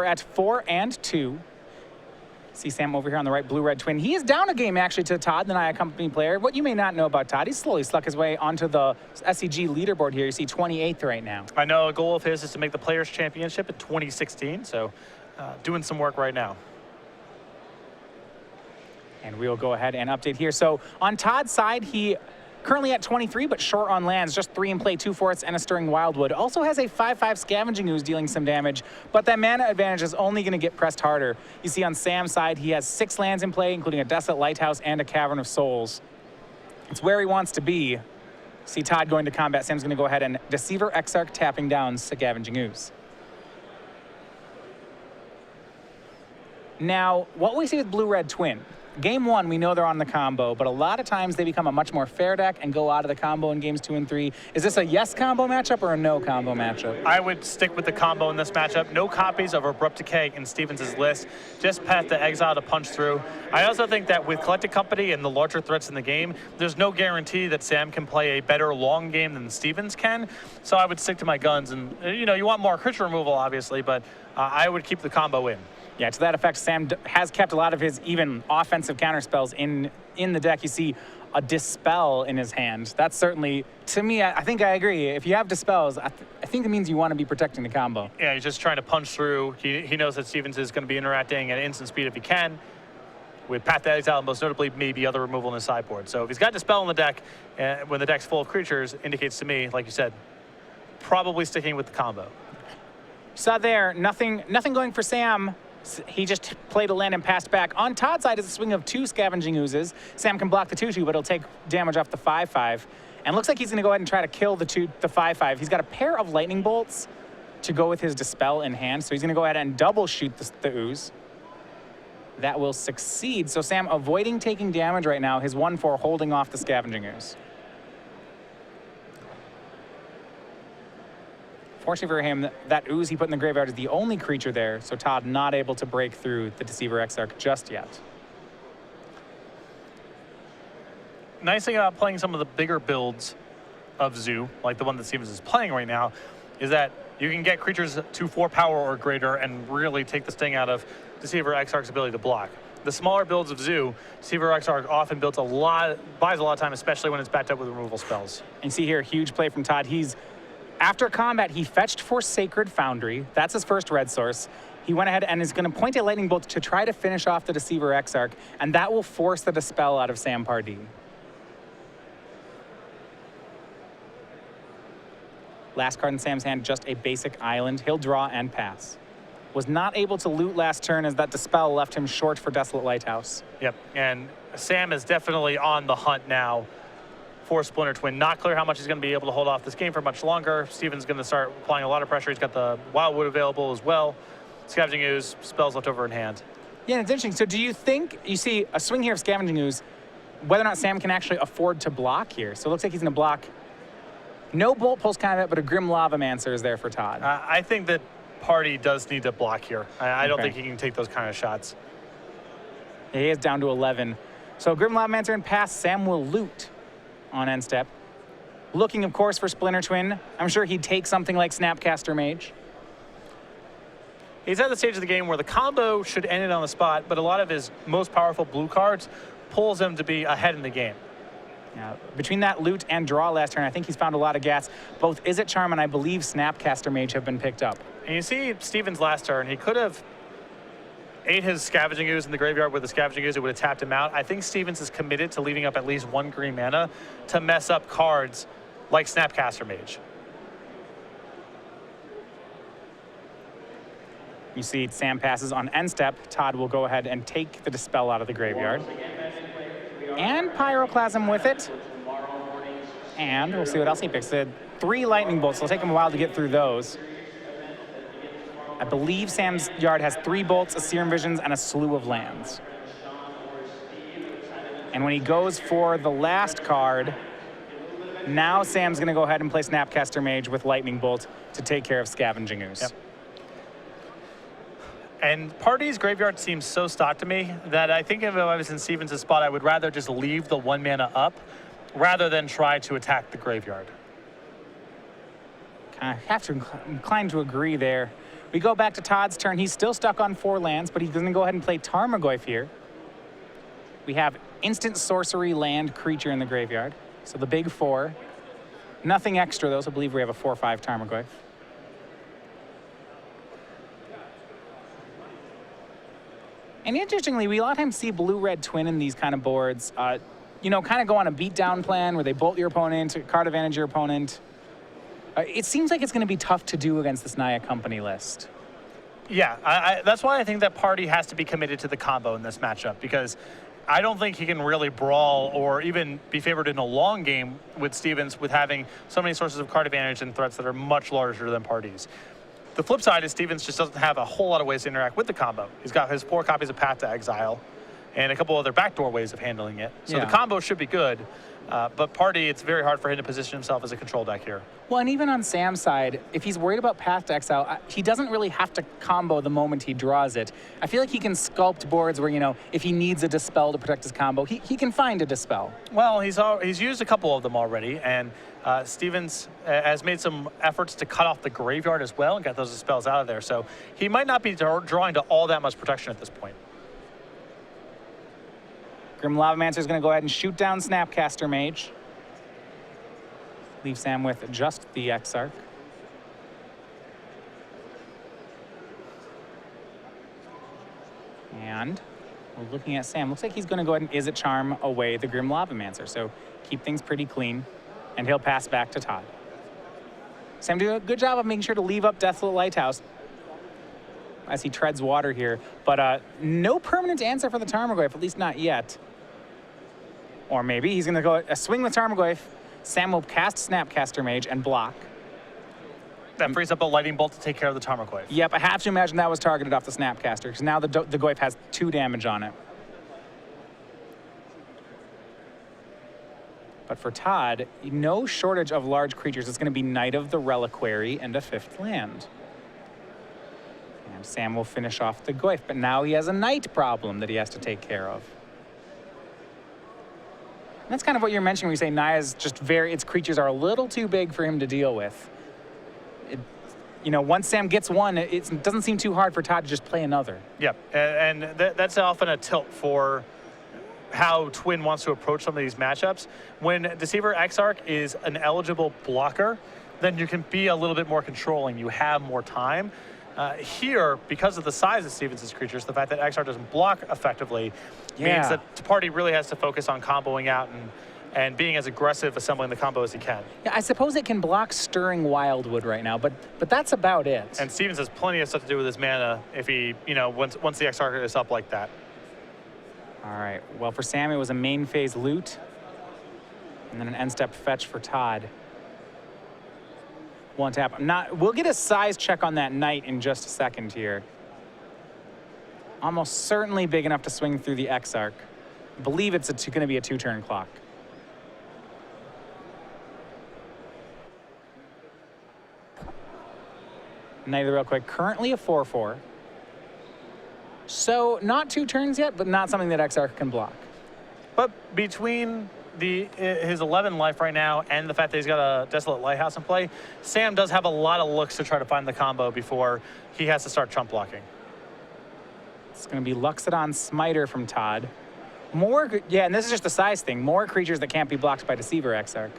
are at 4 and 2. See Sam over here on the right, blue-red twin. He is down a game, actually, to Todd, the Naya Company player. What you may not know about Todd, he's slowly stuck his way onto the SCG leaderboard here. You see 28th right now. I know a goal of his is to make the Players' Championship in 2016, so doing some work right now. And we'll go ahead and update here. So on Todd's side, he currently at 23, but short on lands, just 3 in play, 2 forests, and a Stirring Wildwood. Also has a 5/5 Scavenging Ooze dealing some damage, but that mana advantage is only going to get pressed harder. You see on Sam's side, he has 6 lands in play, including a Desolate Lighthouse and a Cavern of Souls. It's where he wants to be. See Todd going to combat. Sam's going to go ahead and Deceiver Exarch tapping down Scavenging Ooze. Now, what we see with Blue-Red Twin, Game 1, we know they're on the combo, but a lot of times they become a much more fair deck and go out of the combo in games 2 and 3. Is this a yes combo matchup or a no combo matchup? I would stick with the combo in this matchup. No copies of Abrupt Decay in Stevens' list. Just Path to Exile to punch through. I also think that with Collected Company and the larger threats in the game, there's no guarantee that Sam can play a better long game than Stevens can. So I would stick to my guns. And, you know, you want more creature removal, obviously, but I would keep the combo in. Yeah, to that effect, Sam has kept a lot of his even offensive counterspells in the deck. You see a Dispel in his hand. That's certainly, to me, I think I agree. If you have Dispels, I think it means you want to be protecting the combo. Yeah, he's just trying to punch through. He knows that Stevens is going to be interacting at instant speed if he can. With Path to Exile, most notably maybe other removal in his sideboard. So if he's got Dispel in the deck, when the deck's full of creatures, indicates to me, like you said, probably sticking with the combo. Saw there, nothing going for Sam. He just played a land and passed back. On Todd's side is a swing of 2 Scavenging Oozes. Sam can block the 2/2, but he'll take damage off the 5/5. And looks like he's going to go ahead and try to kill the 5/5. He's got a pair of Lightning Bolts to go with his Dispel in hand, so he's going to go ahead and double shoot the Ooze. That will succeed. So Sam avoiding taking damage right now, his 1/4 holding off the Scavenging Ooze. Fortunately for him, that Ooze he put in the graveyard is the only creature there, so Todd not able to break through the Deceiver Exarch just yet. Nice thing about playing some of the bigger builds of Zoo, like the one that Stevens is playing right now, is that you can get creatures to 4 power or greater and really take the sting out of Deceiver Exarch's ability to block. The smaller builds of Zoo, Deceiver Exarch often buys a lot of time, especially when it's backed up with removal spells. And you see here, huge play from Todd. After combat, he fetched for Sacred Foundry. That's his first red source. He went ahead and is going to point a Lightning Bolt to try to finish off the Deceiver Exarch, and that will force the Dispel out of Sam Pardee. Last card in Sam's hand, just a basic island. He'll draw and pass. Was not able to loot last turn as that Dispel left him short for Desolate Lighthouse. Yep, and Sam is definitely on the hunt now for Splinter Twin. Not clear how much he's going to be able to hold off this game for much longer. Steven's going to start applying a lot of pressure. He's got the Wildwood available as well. Scavenging Ooze, spells left over in hand. Yeah, it's interesting. So do you think, you see a swing here of Scavenging Ooze, whether or not Sam can actually afford to block here? So it looks like he's going to block. No Bolt Pulse combat, but a Grim Lavamancer is there for Todd. I think that Pardee does need to block here. I don't think he can take those kind of shots. He is down to 11. So Grim Lavamancer and pass, Sam will loot on end step. Looking, of course, for Splinter Twin. I'm sure he'd take something like Snapcaster Mage. He's at the stage of the game where the combo should end it on the spot, but a lot of his most powerful blue cards pulls him to be ahead in the game. Yeah, between that loot and draw last turn, I think he's found a lot of gas. Both Is It Charm and I believe Snapcaster Mage have been picked up. And you see Stevens last turn, he could have ate his Scavenging Ooze in the graveyard with the Scavenging Ooze. It would have tapped him out. I think Stevens is committed to leaving up at least 1 green mana to mess up cards like Snapcaster Mage. You see Sam passes on end step. Todd will go ahead and take the Dispel out of the graveyard. And Pyroclasm with it. And we'll see what else he picks. 3 Lightning Bolts. It'll take him a while to get through those. I believe Sam's yard has 3 bolts, a Serum Visions, and a slew of lands. And when he goes for the last card, now Sam's going to go ahead and play Snapcaster Mage with Lightning Bolt to take care of Scavenging Ooze. Yep. And Pardee's graveyard seems so stocked to me that I think if I was in Stevens' spot, I would rather just leave the 1 mana up rather than try to attack the graveyard. I have to incline to agree there. We go back to Todd's turn. He's still stuck on 4 lands, but he's going to go ahead and play Tarmogoyf here. We have instant sorcery land creature in the graveyard. So the big 4. Nothing extra, though, so I believe we have a 4/5 Tarmogoyf. And interestingly, we a lot of times see blue-red twin in these kind of boards. You know, kind of go on a beatdown plan where they bolt your opponent, card advantage your opponent. It seems like it's going to be tough to do against this Naya Company list. Yeah, that's why I think that Pardee has to be committed to the combo in this matchup, because I don't think he can really brawl or even be favored in a long game with Stevens with having so many sources of card advantage and threats that are much larger than Pardee's. The flip side is Stevens just doesn't have a whole lot of ways to interact with the combo. He's got his 4 copies of Path to Exile and a couple other backdoor ways of handling it. So the combo should be good, but Pardee, it's very hard for him to position himself as a control deck here. Well, and even on Sam's side, if he's worried about Path to Exile, he doesn't really have to combo the moment he draws it. I feel like he can sculpt boards where, you know, if he needs a Dispel to protect his combo, he can find a Dispel. Well, he's used a couple of them already, and Stevens has made some efforts to cut off the graveyard as well and get those spells out of there. So he might not be drawing to all that much protection at this point. Grim Lavamancer is going to go ahead and shoot down Snapcaster Mage. Leave Sam with just the Exarch. And we're looking at Sam. Looks like he's going to go ahead and Is It Charm away the Grim Lavamancer. So keep things pretty clean. And he'll pass back to Todd. Sam doing a good job of making sure to leave up Desolate Lighthouse as he treads water here. But no permanent answer for the Tarmogoyf, at least not yet. Or maybe he's going to go swing with Tarmogoyf. Sam will cast Snapcaster Mage and block. That frees up a Lightning Bolt to take care of the Tarmogoyf. Yep, I have to imagine that was targeted off the Snapcaster, because now the Goyf has 2 damage on it. But for Todd, no shortage of large creatures. It's going to be Knight of the Reliquary and a 5th land. And Sam will finish off the Goyf, but now he has a Knight problem that he has to take care of. And that's kind of what you're mentioning when you say Naya's just its creatures are a little too big for him to deal with. You know, once Sam gets one, it doesn't seem too hard for Todd to just play another. Yep, and that's often a tilt for how Twin wants to approach some of these matchups. When Deceiver Exarch is an eligible blocker, then you can be a little bit more controlling. You have more time. Here, because of the size of Stevens' creatures, the fact that Exarch doesn't block effectively means that Pardee really has to focus on comboing out and being as aggressive assembling the combo as he can. Yeah, I suppose it can block Stirring Wildwood right now, but that's about it. And Stevens has plenty of stuff to do with his mana if he, you know, once the Exarch is up like that. All right, well, for Sam, it was a main phase loot, and then an end step fetch for Todd. 1 tap. We'll get a size check on that Knight in just a second here. Almost certainly big enough to swing through the Exarch. I believe it's going to be a 2-turn clock. Knight of the Reliquary, currently a 4/4. So not 2 turns yet, but not something that Exarch can block. But between his 11 life right now and the fact that he's got a Desolate Lighthouse in play, Sam does have a lot of looks to try to find the combo before he has to start chump blocking. It's going to be Luxodon Smiter from Todd. And this is just a size thing. More creatures that can't be blocked by Deceiver Exarch.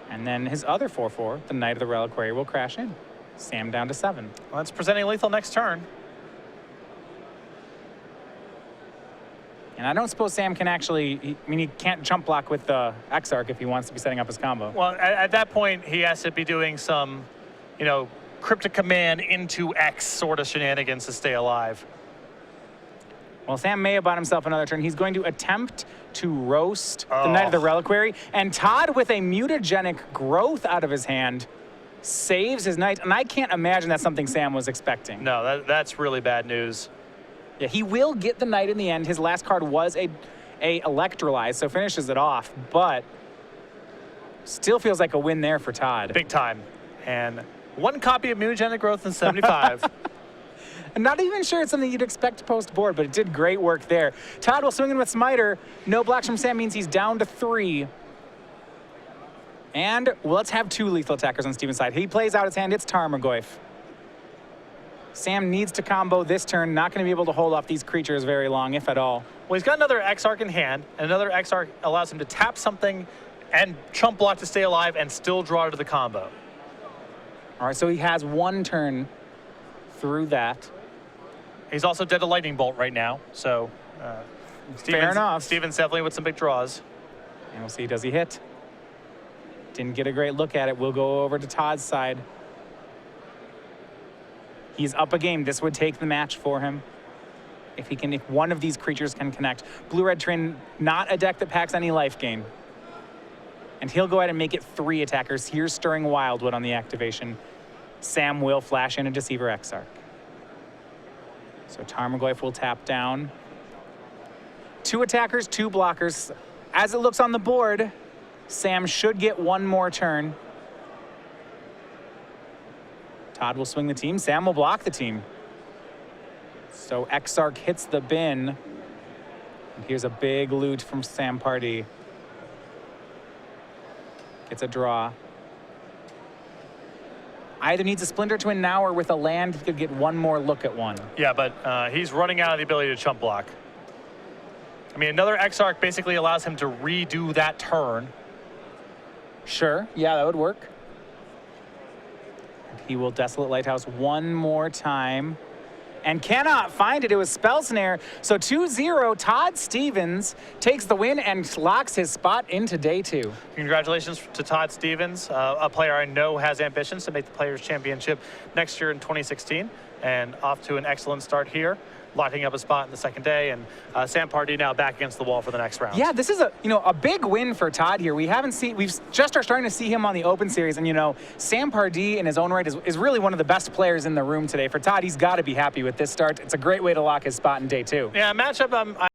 And then his other 4/4, the Knight of the Reliquary, will crash in. Sam down to 7. Well, that's presenting lethal next turn. And I don't suppose Sam can actually, he can't jump block with the Exarch if he wants to be setting up his combo. Well, at that point, he has to be doing some, you know, Cryptic Command into X sort of shenanigans to stay alive. Well, Sam may have bought himself another turn. He's going to attempt to roast the Knight of the Reliquary. And Todd, with a mutagenic growth out of his hand, saves his Knight. And I can't imagine that's something Sam was expecting. No, that's really bad news. Yeah, he will get the Knight in the end. His last card was a Electrolyze, so finishes it off. But still feels like a win there for Todd. Big time. And 1 copy of mutagenic growth in 75. I'm not even sure it's something you'd expect post-board, but it did great work there. Todd will swing in with Smiter. No blocks from Sam means he's down to 3. And let's have 2 lethal attackers on Steven's side. He plays out his hand. It's Tarmogoyf. Sam needs to combo this turn. Not going to be able to hold off these creatures very long, if at all. Well, he's got another Exarch in hand, and another Exarch allows him to tap something and chump block to stay alive and still draw to the combo. All right, so he has 1 turn through that. He's also dead to Lightning Bolt right now, so Fair enough. Steven's definitely with some big draws. And we'll see, does he hit? Didn't get a great look at it. We'll go over to Todd's side. He's up a game. This would take the match for him. If one of these creatures can connect. Blue-Red Train, not a deck that packs any life gain. And he'll go ahead and make it 3 attackers. Here's Stirring Wildwood on the activation. Sam will flash in a Deceiver Exarch. So Tarmogoyf will tap down. 2 attackers, 2 blockers. As it looks on the board, Sam should get 1 more turn. Todd will swing the team. Sam will block the team. So Exarch hits the bin. And here's a big loot from Sam Pardee. Gets a draw. Either needs a Splinter Twin now, or with a land, he could get 1 more look at 1. Yeah, but he's running out of the ability to chump block. I mean, another Exarch basically allows him to redo that turn. Sure, yeah, that would work. He will Desolate Lighthouse 1 more time. And cannot find it. It was Spell Snare. So 2-0, Todd Stevens takes the win and locks his spot into day 2. Congratulations to Todd Stevens, a player I know has ambitions to make the Players' Championship next year in 2016. And off to an excellent start here, locking up a spot in the second day. And Sam Pardee now back against the wall for the next round. Yeah, this is a big win for Todd here. We've just are starting to see him on the Open Series, and Sam Pardee in his own right is really one of the best players in the room today. For Todd, he's got to be happy with this start. It's a great way to lock his spot in day 2. Yeah, matchup